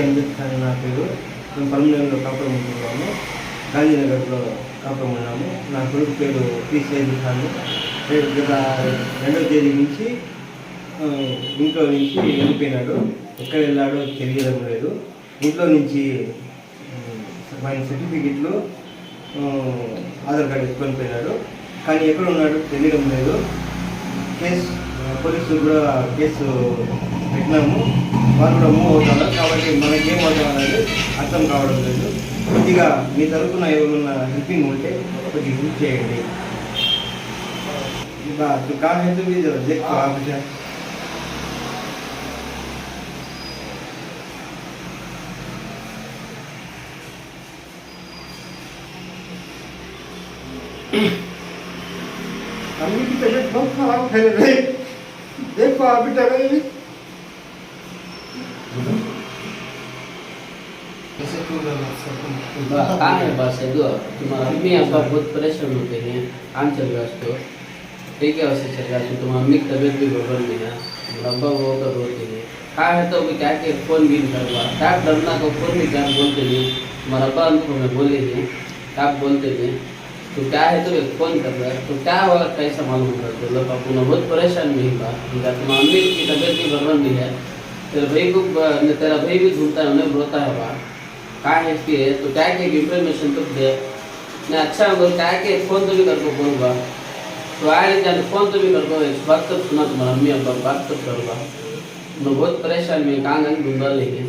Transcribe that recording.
అంబేద్ ఖాన్ నా పేరు. మేము పల్మనేరులో కాపురం ఉంటున్నాము. గాంధీనగర్లో కాపురం ఉన్నాము. నా కొడుకు పేరు పి సైద్ ఖాన్. గత 2వ తేదీ నుంచి ఇంట్లో నుంచి వెళ్ళిపోయినాడు. ఎక్కడ వెళ్ళాడో తెలియడం లేదు. ఇంట్లో నుంచి ఆయన సర్టిఫికెట్లు, ఆధార్ కార్డు ఎత్తుకొని పోయినాడు. కానీ ఎక్కడ ఉన్నాడో తెలియడం లేదు. పోలీసులు కూడా కేసు పెట్టినాము. వాళ్ళు కూడా మూవ్ అవుతున్నారు. కాబట్టి మనకేం అవుతామనేది అర్థం కావడం లేదు. కొద్దిగా మీ తరఫున ఏమైనా హెల్పింగ్ ఉంటే కొద్దిగా హెల్ప్ చేయండి. काम है तो भी जरा देख आप जाए। अम्मी की तबीयत बहुत खराब है रे, देखो आप भी डर रहे हैं। कहाँ है बस है दो तुम्हारा मम्मी अब्बा बहुत परेशान होते हैं। काम चल रहा है तो ठीक है वैसे चल रहा है। तुम्हारी मम्मी की तबीयत भी गड़बड़ नहीं है, अब्बा वो कर रोते हैं। कहाँ है तो अभी क्या के फ़ोन भी नहीं करवा, क्या डरना को फ़ोन भी क्या बोलते नहीं। तुम्हारा अब्बा हमको हमें बोले हैं क्या बोलते हैं तो क्या है तो एक फ़ोन कर रहा है तो क्या होगा कैसा मालूम होगा। तो लोग अपना बहुत परेशान नहीं हुआ। तुम्हारी मम्मी की तबीयत भी गड़बड़ नहीं है। तेरा भाई भी ढूंढता है, उन्हें रोता है वहाँ कहाँ है इसकी है तो क्या के इन्फॉर्मेशन तो दे मैं अच्छा होगा। क्या के फ़ोन तो भी कर को बोलूँगा तो आए जाने फ़ोन तो भी कर दो। इस बात तक सुना तुम्हारा मम्मी अब्बा बात तक करूँगा। मैं बहुत परेशान में कहाँ ढूंढा लेके